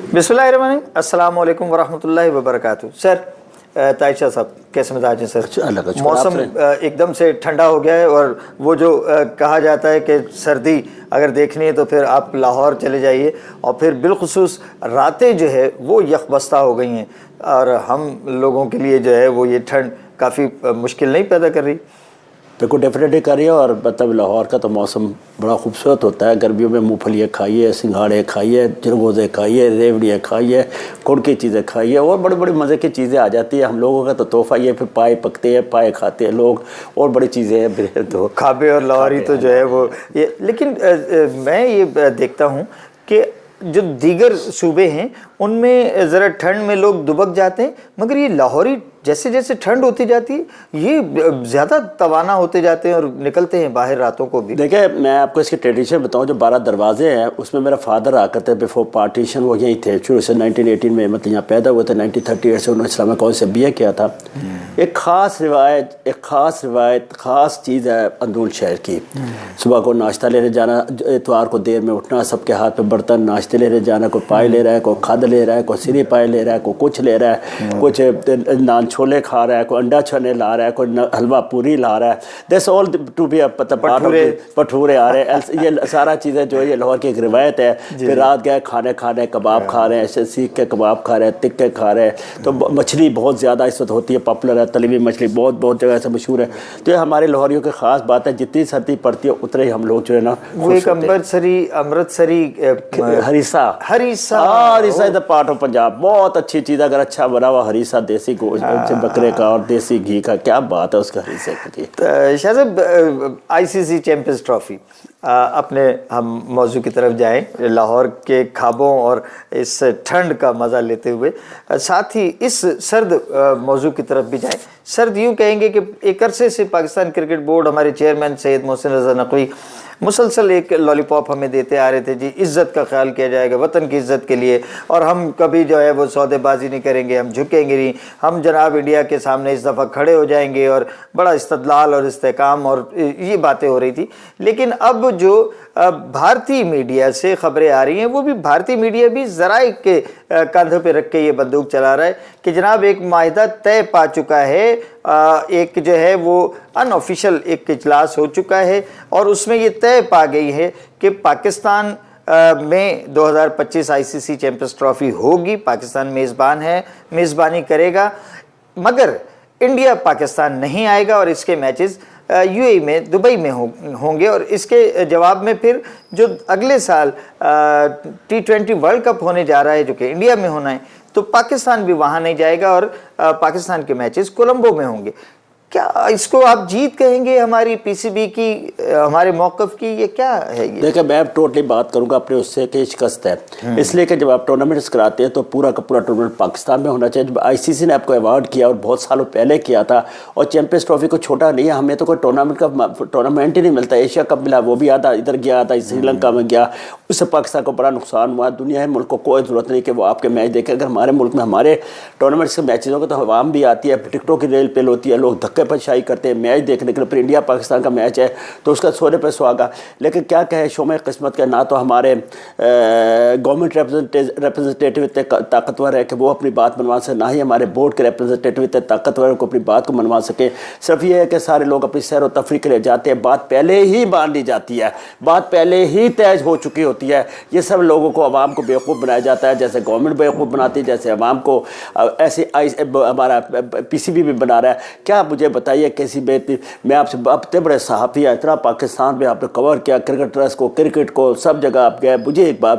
बिस्मिल्लाहिर्रहमानिर्रहीम, अस्सलाम वालेकुम वरहमतुल्लाहि वबरकातुहू। सर ताइशा साहब कैसे मिजाज हैं सर? मौसम एकदम से ठंडा हो गया है और वो जो कहा जाता है कि सर्दी अगर देखनी है तो फिर आप लाहौर चले जाइए, और फिर बिलखुसूस रातें जो है वो यकबस्ता हो गई हैं और हम लोगों के लिए जो है वो ये ठंड काफ़ी मुश्किल नहीं पैदा कर रही। बिल्कुल डेफिनेटली करिए। और मतलब लाहौर का तो मौसम बड़ा खूबसूरत होता है। गर्मियों में मूंगफलियाँ खाइए, सिंघाड़े खाइए, चिरगोज़े खाइए, रेवड़ियाँ खाइए, गुड़ की चीज़ें खाइए, और बड़ी बड़ी मज़े की चीज़ें आ जाती है। हम लोगों का तो तोहफ़ा ये, फिर पाए पकते हैं, पाए खाते हैं लोग, और बड़ी चीज़ें हैं तो खाबे और लाहौरी तो जो है वो ये। लेकिन मैं ये देखता हूँ कि जो दीगर सूबे हैं उनमें ज़रा ठंड में लोग दुबक जाते हैं, मगर ये लाहौरी जैसे जैसे ठंड होती जाती है ये ज़्यादा तवाना होते जाते हैं और निकलते हैं बाहर रातों को भी। देखिए मैं आपको इसकी ट्रेडिशन बताऊं, जो 12 दरवाजे हैं उसमें मेरा फादर आकर थे बिफोर पार्टीशन, वो यहीं थे शुरू से 1918 में, मतलब यहाँ पैदा हुए थे। 1938 से उन्होंने इस्लामिक कॉलेज से BA किया था। एक ख़ास रिवायत ख़ास चीज़ है अंदरून शहर की। सुबह को नाश्ता लेने जाना, इतवार को देर में उठना, सबके हाथ में बर्तन, नाश्ते लेने जाना, कोई पाए ले रहा है, कोई खाद ले रहा है, कोई सिरी पाए ले रहा है, कोई कुछ ले रहा है, कुछ नान छोले खा रहा है, कोई अंडा छने ला रहा है, कोई हलवा पूरी ला रहा है। दैट्स ऑल टू बी पठूरे आ रहे हैं। ये सारा चीज़ें जो है ये लाहौर की एक रिवायत है। फिर रात गए खाने कबाब खा रहे हैं, ऐसे सीख के कबाब खा रहे हैं, तिक्के खा रहे हैं। तो मछली बहुत ज़्यादा इस वक्त होती है, पॉपुलर है, तली हुई मछली बहुत जगह से मशहूर है। तो ये हमारे लाहौरियों की ख़ास बात है, जितनी सर्दी पड़ती है उतने ही हम लोग जो है ना वो एक Amritsari harees is the part of Punjab. बहुत अच्छी चीज़, अगर अच्छा बना हुआ हरीसा, देसी गोश्त बकरे का और देसी घी का, क्या बात है उसका हरीसे की। शाह साहब, ICC चैंपियंस ट्रॉफी, अपने हम मौजू की तरफ जाएं, लाहौर के ख्वाबों और इस ठंड का मज़ा लेते हुए, साथ ही इस सर्द मौजू की तरफ भी जाएं। सर्द यूँ कहेंगे कि एक अरसे से पाकिस्तान क्रिकेट बोर्ड, हमारे चेयरमैन सैयद मोहसिन रज़ा नकवी मुसलसल एक लॉलीपॉप हमें देते आ रहे थे, जी इज़्ज़त का ख्याल किया जाएगा वतन की इज़्ज़त के लिए, और हम कभी जो है वो सौदेबाजी नहीं करेंगे, हम झुकेंगे नहीं, हम जनाब इंडिया के सामने इस दफ़ा खड़े हो जाएंगे, और बड़ा इस्तदलाल और इस्तेकाम और ये बातें हो रही थी। लेकिन अब जो भारतीय मीडिया से ख़बरें आ रही हैं, वो भी भारतीय मीडिया भी ज़राए के कंधों पे रख के ये बंदूक चला रहा है कि जनाब एक माहिदा तय पा चुका है, एक जो है वो अनऑफिशियल एक इजलास हो चुका है, और उसमें ये तय पा गई है कि पाकिस्तान में 2025 ICC चैंपियंस ट्रॉफी होगी। पाकिस्तान मेज़बान है, मेज़बानी करेगा, मगर इंडिया पाकिस्तान नहीं आएगा, और इसके मैचेस UAE में, दुबई में होंगे। और इसके जवाब में फिर जो अगले साल T20 वर्ल्ड कप होने जा रहा है, जो कि इंडिया में होना है, तो पाकिस्तान भी वहाँ नहीं जाएगा, और पाकिस्तान के मैचेस कोलंबो में होंगे। क्या इसको आप जीत कहेंगे हमारी PCB की, हमारे मौक़िफ़ की? ये क्या है? ये देखिए मैं टोटली बात करूंगा अपने उससे कि शिकस्त है, इसलिए कि जब आप टूर्नामेंट्स कराते हैं तो पूरा का पूरा टूर्नामेंट पाकिस्तान में होना चाहिए। जब ICC ने आपको अवार्ड किया, और बहुत सालों पहले किया था, और चैंपियंस ट्रॉफी को छोटा नहीं है, हमें तो कोई टूर्नामेंट ही नहीं मिलता। एशिया कप मिला, वो भी आधा इधर गया, आधा श्रीलंका में गया, उससे पाकिस्तान को बड़ा नुकसान हुआ। दुनिया के मुल्क को कोई ज़रूरत नहीं कि वो आपके मैच देखें। अगर हमारे मुल्क में हमारे टूर्नामेंट्स के मैचेज होंगे तो आवाम भी आती है, टिकटों की रेल पेल होती है, लोग धक्के पछाई करते हैं मैच देखने के लिए। फिर इंडिया पाकिस्तान का मैच है तो उसका सोने पे सुहागा। लेकिन क्या कहे शोमे किस्मत के, ना तो हमारे गवर्नमेंट रिप्रेजेंटेटिव इतने ताकतवर है कि वो अपनी बात मनवा सके, ना ही हमारे बोर्ड के रिप्रेजेंटेटिव इतने ताकतवर है को अपनी बात को मनवा सके। सिर्फ ये है कि सारे लोग अपनी सैर व तफरी के लिए जाते हैं, बात पहले ही मान ली जाती है, बात पहले ही तय हो चुकी होती है। ये सब लोगों को, आवाम को बेवकूफ़ बनाया जाता है, जैसे गवर्नमेंट बेवकूफ़ बनाती है, जैसे आवाम को ऐसे हमारा PCB भी बना रहा है। क्या मुझे बताइए कैसी बेहतरी, मैं आपसे इतने बड़े सहाफ़ी हैं, इतना पाकिस्तान में आपने कवर किया, क्रिकेटर्स को, क्रिकेट को, सब जगह आप गए, मुझे एक बात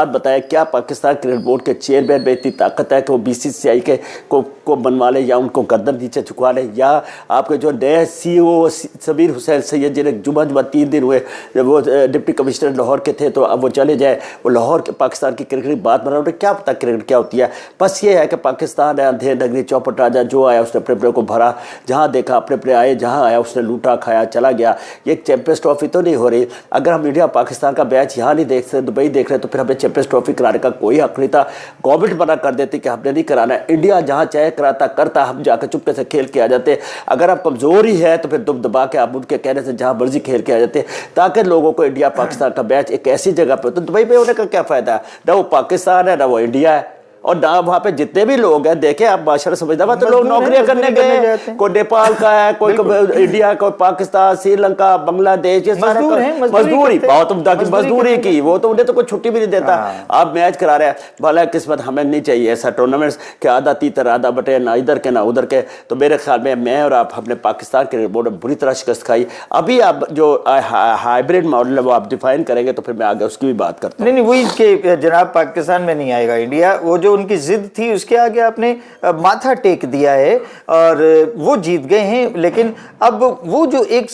बताइए, क्या पाकिस्तान क्रिकेट बोर्ड के चेयरमैन में इतनी ताकत है कि वो BCCI के को बनवा ले, या उनको गर्दन नीचे झुकवा ले, या आपके जो नए CEO समीर हुसैन सैयद, जिन्हें जुम्मा 3 दिन हुए, वो डिप्टी कमिश्नर लाहौर के थे, तो अब वो चले जाए, वो लाहौर के पाकिस्तान की क्रिकेट की बात बना रहे, क्या पता क्रिकेट क्या होती है। बस ये है कि पाकिस्तान है अंधेर नगरी, चौपट राजा, जो आया उसने अपने को भरा, जहाँ देखा अपने आए, जहाँ आया उसने लूटा खाया चला गया। ये चैंपियंस ट्रॉफी तो नहीं हो रही। अगर हम इंडिया पाकिस्तान का मैच यहाँ नहीं देख सकते, दुबई देख रहे, तो फिर हमें चैंपियंस ट्रॉफी कराने का कोई हक नहीं था। गवर्नमेंट मना कर देती कि हमने नहीं कराना है। इंडिया जहाँ चाहे कराता करता हम जाकर चुपके से खेल के आ जाते। अगर आप कमज़ोरी है तो फिर दुब दबा के आप उनके कहने से जहाँ मर्जी खेल के आ जाते, ताकि लोगों को इंडिया पाकिस्तान का मैच एक ऐसी जगह पे, तो दुबई पे होने का क्या फ़ायदा है? ना वो पाकिस्तान है ना वो इंडिया है, और ना वहाँ पे जितने भी लोग हैं, देखें आप माशाल्लाह समझदार, तो लोग नौकरियां करने गए, कोई नेपाल का है, कोई इंडिया, कोई पाकिस्तान, श्रीलंका, बांग्लादेश, ये सारे मजदूरी, बहुत मजदूरी की, वो तो उन्हें तो कोई छुट्टी भी नहीं देता। आप मैच करा रहे हैं, भला किस्मत, हमें नहीं चाहिए ऐसा टूर्नामेंट्स के आधा तीतर आधा बटे, ना इधर के ना उधर के। तो मेरे ख्याल में मैं और आप अपने पाकिस्तान के बोर्ड में बुरी तरह शिकस्त खाई। अभी आप जो हाइब्रिड मॉडल है वो आप डिफाइन करेंगे तो फिर मैं आगे उसकी भी बात करता हूँ। नहीं, वही कि जनाब पाकिस्तान में नहीं आएगा इंडिया, वो जो उनकी जिद थी उसके आगे आपने माथा टेक दिया है और वो जीत गए हैं। लेकिन अब वो जो एक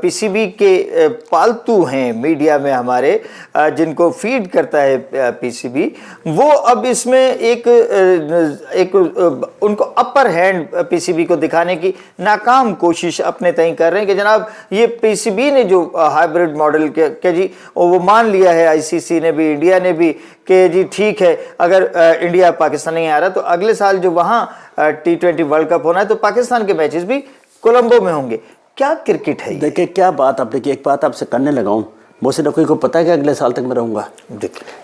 पीसीबी के पालतू हैं मीडिया में हमारे, जिनको फीड करता है पीसीबी, वो अब इसमें एक उनको अपर हैंड पीसीबी को दिखाने की नाकाम कोशिश अपने तय कर रहे हैं कि जनाब ये पीसीबी ने जो हाइब्रिड मॉडल के जी वो मान लिया है, आईसीसी ने भी, इंडिया ने भी, कि जी ठीक है, अगर इंडिया पाकिस्तान नहीं आ रहा तो अगले साल जो वहाँ T20 वर्ल्ड कप होना है तो पाकिस्तान के मैचेस भी कोलंबो में होंगे। क्या क्रिकेट है? देखिए क्या बात आपने की, एक बात आपसे करने लगा हूँ, मोहसिन नकवी को पता है कि अगले साल तक मैं रहूँगा?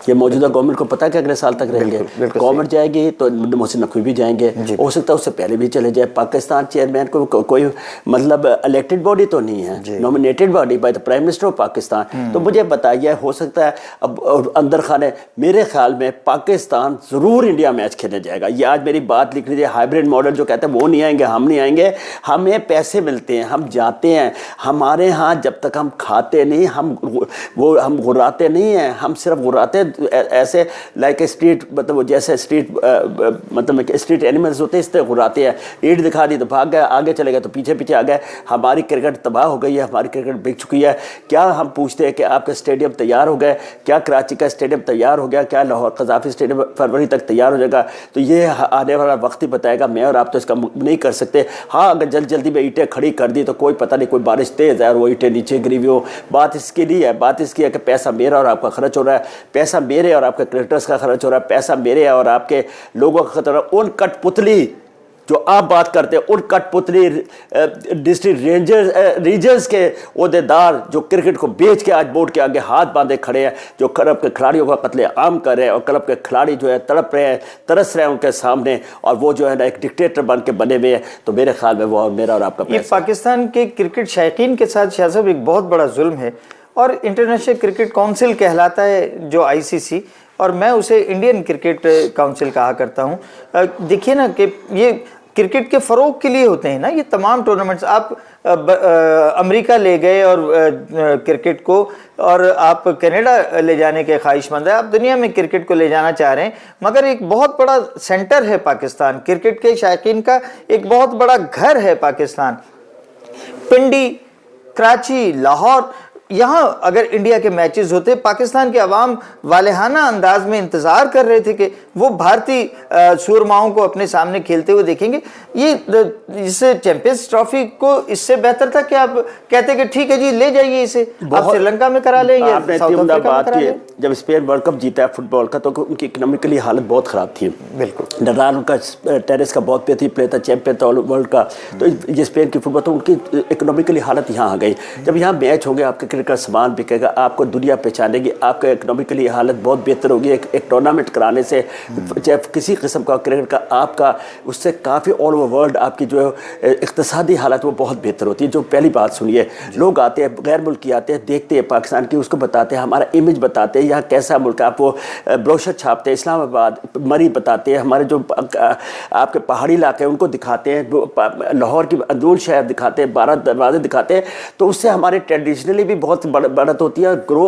ये मौजूदा गवर्नमेंट को पता है कि अगले साल तक रहेंगे। गवर्नमेंट जाएगी तो मोहसिन नकवी भी जाएंगे, हो सकता है उससे पहले भी चले जाए। पाकिस्तान चेयरमैन को कोई मतलब इलेक्टेड बॉडी तो नहीं है, nominated body by the prime minister of Pakistan. तो मुझे बताइए, हो सकता है अब अंदर खाने, मेरे ख्याल में पाकिस्तान ज़रूर इंडिया मैच खेलने जाएगा। ये आज मेरी बात लिख लीजिए, हाइब्रिड मॉडल जो कहते हैं वो नहीं आएंगे, हम नहीं आएंगे, हमें पैसे मिलते हैं, हम जाते हैं, हमारे यहाँ जब तक हम खाते नहीं, हम गुर्राते नहीं हैं, हम सिर्फ गुर्राते ऐसे लाइक स्ट्रीट, मतलब जैसे स्ट्रीट मतलब स्ट्रीट एनिमल्स होते हैं, इस तरह गुर्राते हैं। ईंट दिखा दी तो भाग गए, आगे चले गए तो पीछे पीछे आ गए। हमारी क्रिकेट तबाह हो गई है, हमारी क्रिकेट बिक चुकी है। क्या हम पूछते हैं कि आपके स्टेडियम तैयार हो गए? क्या कराची का स्टेडियम तैयार हो गया? क्या लाहौर कज़ाफ़ी स्टेडियम फरवरी तक तैयार हो जाएगा? तो ये आने वाला वक्त ही बताएगा, मैं और आप तो इसका नहीं कर सकते। हाँ, अगर जल्दी में ईंटें खड़ी कर दी तो कोई पता नहीं, कोई बारिश तेज़ है और वो ईंटें नीचे गिरी हुई हो, बात इसके लिए है। बात इसकी है कि पैसा मेरा और आपका खर्च हो रहा है, पैसा मेरे और आपके क्रिकेटर्स का खर्च हो रहा है, पैसा मेरे और आपके लोगों का खर्च हो रहा है। उन कठपुतली जो आप बात करते हैं, उन कठपुतली डिस्ट्रिक्ट रीजन्स के ओहदेदार जो क्रिकेट को बेच के आज बोर्ड के आगे हाथ बांधे खड़े हैं, जो क्लब के खिलाड़ियों का कत्ले आम कर रहे हैं, और क्लब के खिलाड़ी जो है तड़प रहे हैं, तरस रहे हैं उनके सामने, और वो जो है ना एक डिक्टेटर बन के बने हुए हैं। तो मेरे ख्याल में वो मेरा और आपका ये पाकिस्तान के क्रिकेट शायकीन के साथ शाह साहब एक बहुत बड़ा जुल्म है। और इंटरनेशनल क्रिकेट काउंसिल कहलाता है जो आईसीसी, और मैं उसे इंडियन क्रिकेट काउंसिल कहा करता हूँ। देखिए ना कि ये क्रिकेट के फ़रोग के लिए होते हैं ना ये तमाम टूर्नामेंट्स। आप अमेरिका ले गए और क्रिकेट को, और आप कनाडा ले जाने के ख्वाहिशमंद है, आप दुनिया में क्रिकेट को ले जाना चाह रहे हैं, मगर एक बहुत बड़ा सेंटर है पाकिस्तान, क्रिकेट के शायकीन का एक बहुत बड़ा घर है पाकिस्तान। पिंडी, कराची, लाहौर, यहाँ अगर इंडिया के मैचेस होते, पाकिस्तान के अवाम वालेहाना अंदाज में इंतज़ार कर रहे थे कि वो भारतीय सूरमाओं को अपने सामने खेलते हुए देखेंगे। ये इस चैंपियंस ट्रॉफी को इससे बेहतर था कि आप कहते कि ठीक है जी ले जाइए इसे, आप श्रीलंका में करा लें या साउथ अफ्रीका में करा लें। जब स्पेन वर्ल्ड कप जीता है फुटबॉल का, तो उनकी इकोनॉमिकली हालत बहुत ख़राब थी। बिल्कुल, नडाल उनका टेनिस का बहुत बेहतरीन प्लेयर था, चैंपियन था वर्ल्ड का। तो ये स्पेन की फुटबॉल, तो उनकी इकोनॉमिकली हालत यहाँ आ गई। जब यहाँ मैच होंगे, आपके क्रिकेट का सामान बिकेगा, आपको दुनिया पहचानेगी, आपका इकोनॉमिकली हालत बहुत बेहतर होगी। एक टूर्नामेंट कराने से, चाहे किसी किस्म का क्रिकेट का, आपका उससे काफ़ी ऑल ओवर वर्ल्ड आपकी जो इक़्तिसादी हालत वो बहुत बेहतर होती है। जो पहली बात सुनिए, लोग आते हैं, गैर मुल्की आते हैं, देखते हैं पाकिस्तान की, उसको बताते हैं, हमारा इमेज बताते हैं, यहाँ कैसा मुल्क है। आप वो ब्रोशर छापते हैं, इस्लामाबाद, मरी बताते हैं, हमारे जो आपके पहाड़ी इलाके हैं उनको दिखाते हैं, लाहौर की अंदरून शहर दिखाते हैं, 12 दरवाजे दिखाते हैं। तो उससे हमारे ट्रेडिशनली भी बहुत बढ़त होती है, ग्रो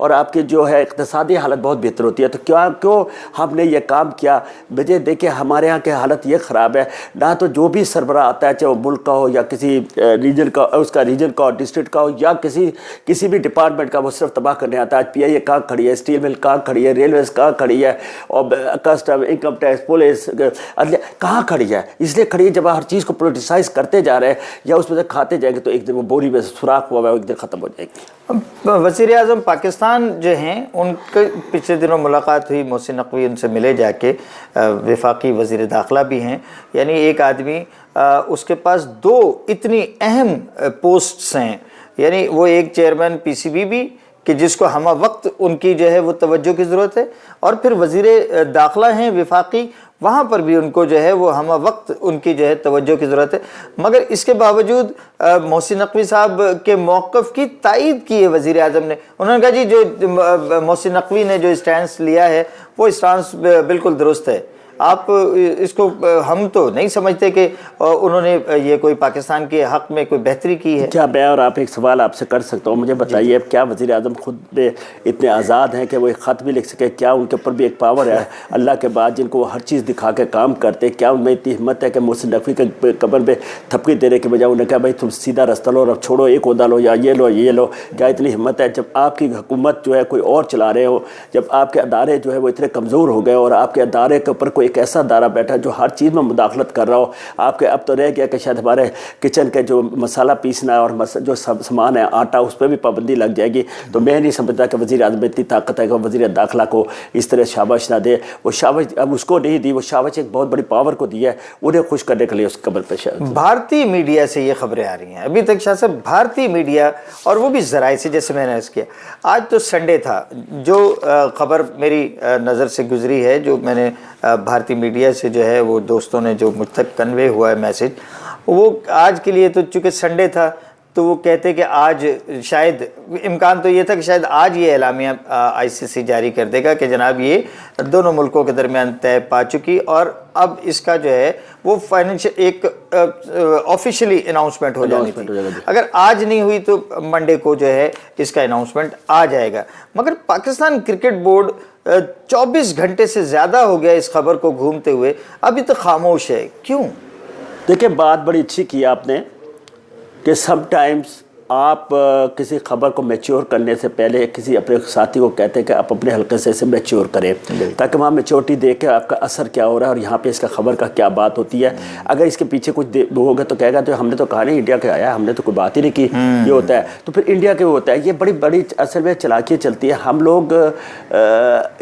और आपकी जो है इक़्तिसादी हालत बहुत बेहतर होती है। तो क्यों हमने ये काम किया? मुझे देखिए, हमारे यहाँ की हालत ये ख़राब है ना, तो जो भी सरबराह आता है, चाहे वो मुल्क का हो या किसी रीजन का, उसका रीजन का, डिस्ट्रिक्ट का हो, या किसी भी डिपार्टमेंट का, वो सिर्फ तबाह करने आता है। आज PIA कहाँ खड़ी है, स्टील मिल कहाँ खड़ी है, रेलवेज़ कहाँ खड़ी है, और कस्टम, इनकम टैक्स, पुलिस कहाँ खड़ी है? इसलिए खड़ी है, जब हर चीज़ को पोलिटिसाइज करते जा रहे हैं या उसमें से खाते जाएंगे तो एक दिन वो बोरी में सुराख हुआ है, एक दिन ख़त्म हो जाएगा। जाएगी। वज़ीर आज़म पाकिस्तान जो हैं उनके पिछले दिनों मुलाकात हुई, मोहसिन नकवी उनसे मिले जाके, वफाकी वज़ीर दाखिला भी हैं, यानी एक आदमी उसके पास दो इतनी अहम पोस्ट्स हैं, यानी वो एक चेयरमैन पीसीबी भी कि जिसको हम वक्त उनकी जो है वो तवज्जो की ज़रूरत है, और फिर वज़ीर दाखिला हैं वफाकी, वहाँ पर भी उनको जो है वो हम वक्त उनकी जो है तवज्जो की ज़रूरत है। मगर इसके बावजूद मोहसिन नकवी साहब के मौक़िफ़ की तायीद की है वज़ीर आज़म ने। उन्होंने कहा जी जो मोहसिन नकवी ने जो स्टैंस लिया है वो स्टैंस बिल्कुल दुरुस्त है, आप इसको, हम तो नहीं समझते कि उन्होंने ये कोई पाकिस्तान के हक़ में कोई बेहतरी की है। क्या मैं और आप एक सवाल आपसे कर सकता हूँ, मुझे बताइए क्या वज़ीर आज़म खुद में इतने आज़ाद हैं कि वो एक ख़त भी लिख सके? क्या उनके ऊपर भी एक पावर है अल्लाह के बाद जिनको वो हर चीज़ दिखा के काम करते? क्या उनमें इतनी हिम्मत है कि मोहसिन नकवी के कब्र पे थपकी देने के बजाय उन्हें कहा भाई तुम सीधा रास्ता लो और अब छोड़ो, एक ओहदा लो या ये लो ये लो? क्या इतनी हिम्मत है जब आपकी हुकूमत जो है कोई और चला रहे हो, जब आपके अदारे जो है वो इतने कमज़ोर हो गए और आपके अदारे के ऊपर कोई एक ऐसा अदारा बैठा जो हर चीज़ में मुदाखलत कर रहा हो? आपके अब तो रह गया कि शायद हमारे किचन के जो मसाला पीसना है और जो सामान है आटा, उस पर भी पाबंदी लग जाएगी। तो मैं नहीं समझता कि वज़ीर आज़म इतनी ताकत है कि वज़ीर दाखिला को इस तरह शाबाश ना दे। वो शाबाश अब उसको नहीं दी, वो शाबाश एक बहुत बड़ी पावर को दी है उन्हें खुश करने के लिए उस कब्र पर। भारतीय मीडिया से ये खबरें आ रही हैं अभी तक शाह साहब, भारतीय मीडिया, और वो भी ज़राए से, जैसे मैंने अर्ज़ किया आज तो संडे था, जो खबर मेरी नज़र से गुजरी है, जो मैंने भारतीय मीडिया से जो है वो दोस्तों ने जो मुझ तक कन्वे हुआ है मैसेज, वो आज के लिए तो चूँकि संडे था तो वो कहते कि आज शायद इम्कान तो ये था कि शायद आज ये एलामिया आईसीसी जारी कर देगा कि जनाब ये दोनों मुल्कों के दरमियान तय पा चुकी, और अब इसका जो है वो फाइनेंशियल एक ऑफिशियली अनाउंसमेंट हो जानी थी। अगर आज नहीं हुई तो मंडे को जो है इसका अनाउंसमेंट आ जाएगा। मगर पाकिस्तान क्रिकेट बोर्ड 24 घंटे से ज़्यादा हो गया इस खबर को घूमते हुए, अभी तो खामोश है, क्यों? देखिए बात बड़ी अच्छी की आपने कि समटाइम्स आप किसी खबर को मैच्योर करने से पहले किसी अपने साथी को कहते हैं कि आप अपने हल्के से इसे मैच्योर करें, ताकि वहाँ मैच्योरिटी देख के आपका असर क्या हो रहा है और यहाँ पे इसका खबर का क्या बात होती है। अगर इसके पीछे कुछ होगा तो कहेगा तो हमने तो कहा नहीं इंडिया का आया, हमने तो कोई बात ही नहीं की, ये होता है तो फिर इंडिया के होता है। ये बड़ी बड़ी असल में चालाकियाँ चलती है। हम लोग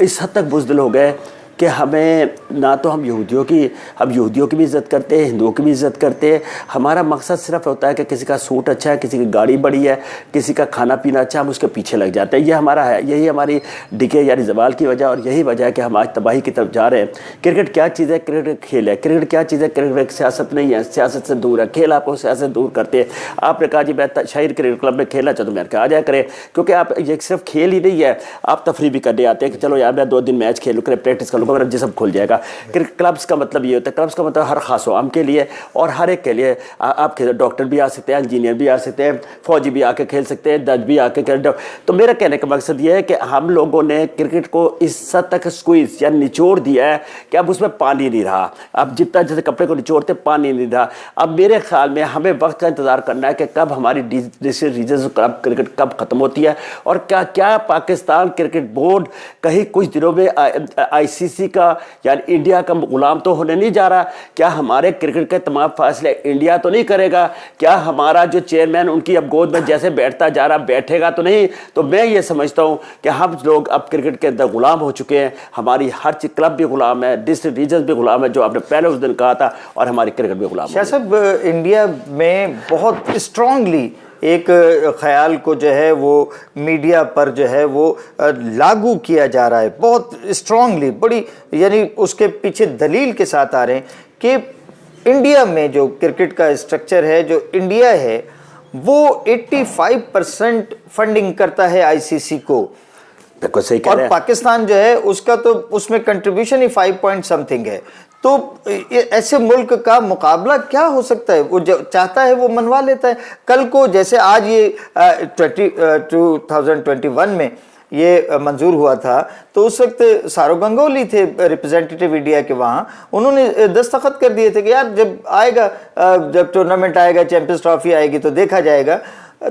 इस हद तक बुज़दिल हो गए कि हमें ना तो हम यहूदियों की भी इज़्ज़त करते हैं, हिंदुओं की भी इज़्ज़त करते हैं। हमारा मकसद सिर्फ होता है कि किसी का सूट अच्छा है, किसी की गाड़ी बड़ी है, किसी का खाना पीना अच्छा, हम उसके पीछे लग जाते हैं। ये हमारा है, यही हमारी डिके यानी ज़वाल की वजह, और यही वजह है कि हम आज तबाही की तरफ जा रहे हैं। क्रिकेट क्या चीज़ है? क्रिकेट एक खेल है। क्रिकेट क्या चीज़ है? क्रिकेट एक सियासत नहीं है, सियासत से दूर है। खेल आपको सियासत दूर करते हैं। आपने कहा जी मैं शाहिर क्रिकेट क्लब में खेलना चाहता हूँ, मैंने कहा आ जाया करें, क्योंकि आप ये सिर्फ खेल ही नहीं है, आप तफरी भी करने आते हैं कि चलो यार मैं 2 दिन मैच खेलूँ, प्रैक्टिस कर लूँगा, मेरा जिस्म खुल जाएगा। क्रिकेट क्लब्स का मतलब ये होता है, क्लब्स का मतलब हर खास आम के लिए और हर एक के लिए। आप डॉक्टर भी आ सकते हैं, इंजीनियर भी आ सकते हैं, फौजी भी आके खेल सकते हैं, जज भी आके खेल। तो मेरा कहने का मकसद ये है कि हम लोगों ने क्रिकेट को इस हद तक स्क्वीज या निचोड़ दिया है कि अब उसमें पानी नहीं रहा। अब जितना जैसे कपड़े को निचोड़ते पानी नहीं रहा। अब मेरे ख्याल में हमें वक्त का इंतज़ार करना है कि कब हमारी रीजन क्रिकेट कब ख़त्म होती है, और क्या पाकिस्तान क्रिकेट बोर्ड कहीं कुछ दिनों में आईसीसी का यानी इंडिया का गुलाम तो होने नहीं जा रहा। क्या हमारे क्रिकेट के तमाम फैसले इंडिया तो नहीं करेगा? क्या हमारा जो चेयरमैन उनकी अब गोद में जैसे बैठता जा रहा बैठेगा तो नहीं? तो मैं ये समझता हूँ कि हम लोग अब क्रिकेट के अंदर गुलाम हो चुके हैं। हमारी हर चीज, क्लब भी गुलाम है, डिस्ट्रिक्ट रीजन भी गुलाम है, जो आपने पहले उस दिन कहा था, और हमारी क्रिकेट भी गुलाम है। शाह साहब, इंडिया में बहुत स्ट्रांगली एक ख्याल को जो है वो मीडिया पर जो है वो लागू किया जा रहा है, बहुत स्ट्रांगली, बड़ी यानी उसके पीछे दलील के साथ आ रहे हैं कि इंडिया में जो क्रिकेट का स्ट्रक्चर है, जो इंडिया है, वो 85% फंडिंग करता है आईसीसी को, सही कह रहे और हैं। पाकिस्तान जो है उसका तो उसमें कंट्रीब्यूशन ही 5 पॉइंट समथिंग है। तो ऐसे मुल्क का मुकाबला क्या हो सकता है? वो जो चाहता है वो मनवा लेता है। कल को जैसे आज ये 2021 में ये मंजूर हुआ था, तो उस वक्त सौरव गंगोली थे रिप्रेजेंटेटिव इंडिया के, वहाँ उन्होंने दस्तखत कर दिए थे कि यार जब आएगा, जब टूर्नामेंट आएगा, चैंपियंस ट्रॉफी आएगी तो देखा जाएगा।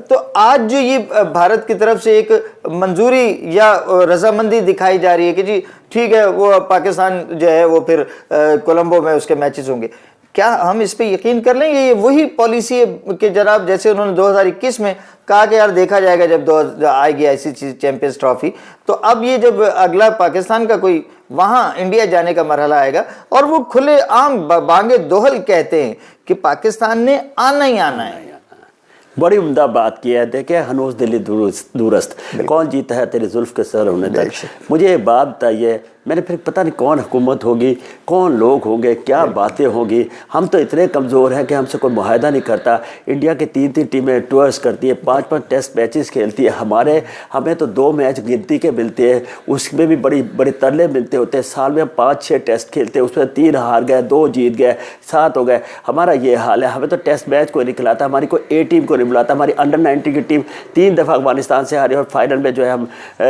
तो आज जो ये भारत की तरफ से एक मंजूरी या रजामंदी दिखाई जा रही है कि जी ठीक है, वो पाकिस्तान जो है वो फिर कोलंबो में उसके मैचेस होंगे, کیا ہم اس پہ یقین کر لیں گے؟ یہ وہی پالیسی ہے کہ جناب جیسے انہوں نے 2021 میں کہا کہ یار دیکھا جائے گا جب آئے گی آئی سی سی چیمپئنز ٹرافی، تو اب یہ جب اگلا پاکستان کا کوئی وہاں انڈیا جانے کا مرحلہ آئے گا اور وہ کھلے عام بانگ دوہل کہتے ہیں کہ پاکستان نے آنا ہی آنا ہے. بڑی عمدہ بات کی ہے. دیکھیں ہنوز دلی دورست، کون جیتا ہے تیری زلف کے سر ہونے تک. مجھے یہ بات بتائیے، میں نے پھر پتہ نہیں کون حکومت ہوگی، کون لوگ ہوں گے، کیا باتیں ہوں گی. ہم تو اتنے کمزور ہیں کہ ہم سے کوئی معاہدہ نہیں کرتا. انڈیا کی 3 ٹیمیں ٹورس کرتی ہیں، 5 ٹیسٹ میچز کھیلتی ہیں. ہمیں تو 2 میچ گنتی کے ملتے ہیں، اس میں بھی بڑے ترلے ملتے ہوتے ہیں. سال میں ہم 5-6 ٹیسٹ کھیلتے ہیں، اس میں 3 ہار گئے، 2 جیت گئے، 7 ہو گئے. ہمارا یہ حال ہے. ہمیں تو ٹیسٹ میچ کوئی نہیں کھلاتا، ہماری کوئی اے ٹیم کو نہیں بلاتا. ہماری انڈر 19 کی ٹیم 3 دفعہ افغانستان سے ہاری، اور فائنل میں جو ہے ہم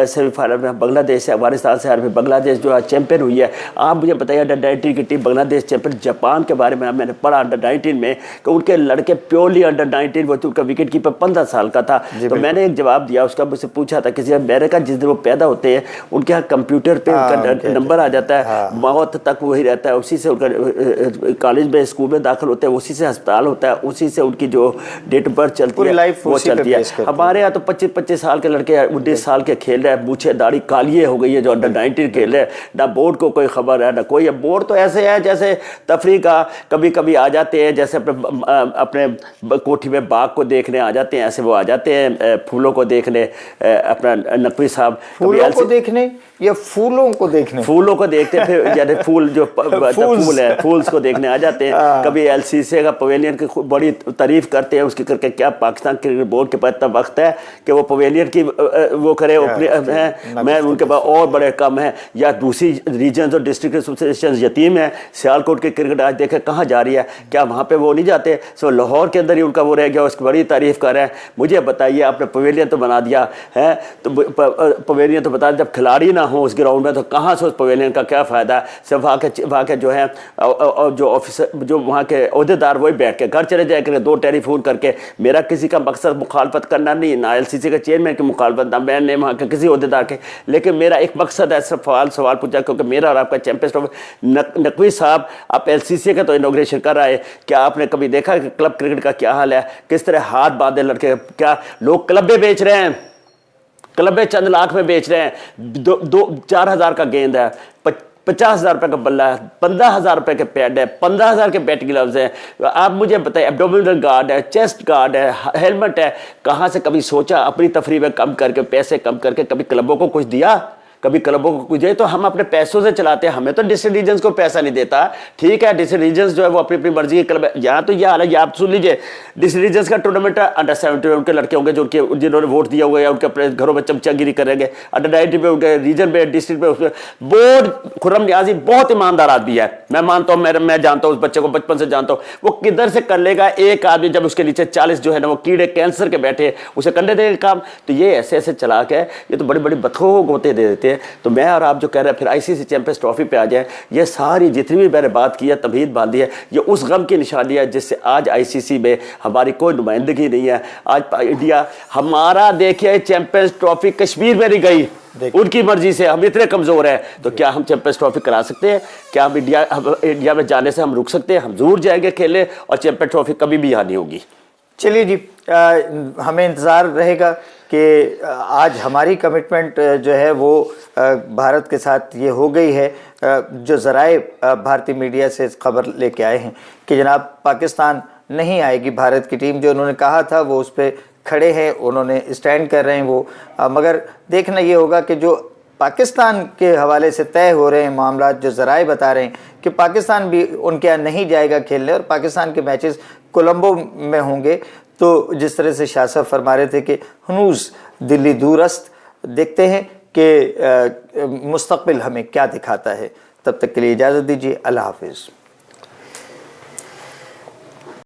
سیمی فائنل میں بنگلہ دیش سے افغانستان سے ہارے. بنگلہ دیش جو ہے چیمپئن ہوئی ہے. آپ مجھے بتائیے انڈر 19 کی ٹیم بنگلہ دیش چیمپئن. جاپان کے بارے میں نے پڑھا انڈر 19 میں کہ ان کے لڑکے پیورلی انڈر 19، وہ ان کا وکٹ کیپر 15 سال کا تھا. تو میں نے ایک جواب دیا اس کا، مجھ سے پوچھا تھا کسی امریکہ جس دن وہ پیدا ہوتے ہیں ان کے ہاں کمپیوٹر پہ ان کا نمبر آ جاتا ہے، موت تک وہی رہتا ہے، اسی سے ان کا کالج میں اسکول میں داخل ہوتے ہیں، اسی سے ہسپتال ہوتا ہے، اسی سے ان کی جو ڈیٹ آف برتھ چلتی ہے وہ چلتی ہے. ہمارے یہاں تو 25 سال کے لڑکے 19 سال کے کھیل رہے ہیں، مونچھیں داڑھی کالیے ہو گئی ہے جو انڈر 19 کھیل رہے ہیں. نہ بورڈ کو کوئی خبر ہے نہ کوئی. بورڈ تو ایسے ہے جیسے تفریح کا کبھی کبھی آ جاتے ہیں، جیسے اپنے کوٹھی میں باغ کو دیکھنے آ جاتے ہیں، ایسے وہ آ جاتے ہیں پھولوں کو دیکھنے. اپنا نقوی صاحب پھولوں کو دیکھنے یا پھولوں کو دیکھنے؟ پھولوں کو دیکھتے ہیں، پھر یعنی پھول جو پھول ہے پھولس کو دیکھنے آ جاتے ہیں. کبھی ایل سی سی کا پویلین کی بڑی تعریف کرتے ہیں اس کی کر کے. کیا پاکستان کرکٹ بورڈ کے پاس اتنا وقت ہے کہ وہ پویلین کی وہ کرے؟ میں ان کے پاس اور بڑے کم ہیں. یا دوسری ریجنز اور ڈسٹرکٹ ایسوسیشن یتیم ہیں. سیالکوٹ کی کرکٹ آج دیکھیں کہاں جا رہی ہے، کیا وہاں پہ وہ نہیں جاتے؟ سو لاہور کے اندر ہی ان کا وہ رہ گیا، اس کی بڑی تعریف کر رہے ہیں. مجھے بتائیے آپ نے پویلین تو بنا دیا ہے، تو پویلین تو بتا دیں جب کھلاڑی نہ ہوں اس گراؤنڈ میں تو کہاں سے اس پویلین کا کیا فائدہ ہے؟ صرف وہاں کے جو ہے جو آفیسر جو وہاں کے عہدیدار وہی بیٹھ کے گھر چلے جائے کریں 2 ٹیلی فون کر کے. میرا کسی کا مقصد مخالفت کرنا نہیں، نہ ایل سی سی کے چیئرمین کی مخالفت، نہ میں نے وہاں کے کسی عہدیدار کے، لیکن میرا ایک مقصد ہے صرف سوال پوچھا کیونکہ میرا اور آپ کا چیمپئنز ٹرافی. نقوی صاحب آپ ایل سی سی کا تو انوگریشن کر رہے ہیں، کیا آپ نے کبھی دیکھا کہ کلب کرکٹ کا کیا حال ہے؟ کس طرح ہاتھ باندھے لڑکے، کیا لوگ کلبیں بیچ رہے ہیں، کلبیں چند لاکھ میں بیچ رہے ہیں. 4,000 کا گیند ہے، 50,000 روپے کا بلہ ہے، 15,000 روپے کے پیڈ ہے، 15,000 کے بیٹ گلوز ہیں. آپ مجھے بتائیں ایبڈومینل گارڈ ہے، چیسٹ گارڈ ہے، ہیلمٹ ہے. کہاں سے کبھی سوچا اپنی تفریح میں کم کر کے پیسے کم کر کے کبھی کلبوں کو کچھ دیا؟ کبھی کلبوں کو کچھ دے؟ تو ہم اپنے پیسوں سے چلاتے ہیں. ہمیں تو ڈسٹرکٹ ریجنز کو پیسہ نہیں دیتا. ٹھیک ہے ڈسٹرکٹ ریجنز جو ہے وہ اپنی مرضی کے کلب ہے. یہاں تو یہ حال ہے، یہ آپ سن لیجیے، ڈسٹرکٹ ریجنز کا ٹورنامنٹ ہے، انڈر 17 ان کے لڑکے ہوں گے جنہوں نے ووٹ دیا ہوا ہے، ان کے اپنے گھروں میں چمچا گیری کریں گے. انڈر 19 میں ان کے ریجن میں ڈسٹرکٹ میں اس میں بورڈ خرم نیازی بہت ایماندار آدمی ہے، میں مانتا ہوں، میں جانتا ہوں اس بچے کو بچپن سے جانتا ہوں. وہ کدھر سے کر لے گا ایک آدمی جب اس کے نیچے 40 جو ہے نا وہ کیڑے کینسر کے بیٹھے، اسے کرنے دے گا کام؟ تو یہ ایسے چلا کے یہ تو بڑی بڑی بتخوں کو گوتے دے دیتے ہیں. تو میں اور آپ جو کہہ رہے ہیں پھر آئی سی سی چیمپئنز ٹرافی پہ آ جائیں، یہ ساری جتنی بھی میں نے بات کی ہے تمہید باندھی ہے، یہ اس غم کی نشانی ہے جس سے آج آئی سی سی میں ہماری کوئی نمائندگی نہیں ہے. آج انڈیا ہمارا دیکھیے چیمپئنز ٹرافی کشمیر میں نہیں گئی ان کی مرضی سے. ہم اتنے کمزور ہیں تو کیا ہم چیمپئنز ٹرافی کرا سکتے ہیں؟ کیا ہم انڈیا میں جانے سے ہم رک سکتے ہیں؟ ہم ضرور جائیں گے کھیلے، اور چیمپئنز ٹرافی کبھی بھی یہاں نہیں ہوگی. چلیے جی، ہمیں انتظار رہے گا کہ آج ہماری کمٹمنٹ جو ہے وہ بھارت کے ساتھ یہ ہو گئی ہے. جو ذرائع بھارتی میڈیا سے خبر لے کے آئے ہیں کہ جناب پاکستان نہیں آئے گی، بھارت کی ٹیم جو انہوں نے کہا تھا وہ اس پہ کھڑے ہیں، انہوں نے اسٹینڈ کر رہے ہیں وہ. مگر دیکھنا یہ ہوگا کہ جو پاکستان کے حوالے سے طے ہو رہے ہیں معاملات، جو ذرائع بتا رہے ہیں کہ پاکستان بھی ان کے یہاں نہیں جائے گا کھیلنے اور پاکستان کے میچز کولمبو میں ہوں گے. تو جس طرح سے شاہ صاحب فرما رہے تھے کہ ہنوز دلی دورست، دیکھتے ہیں کہ مستقبل ہمیں کیا دکھاتا ہے. تب تک کے لیے اجازت دیجیے، اللہ حافظ.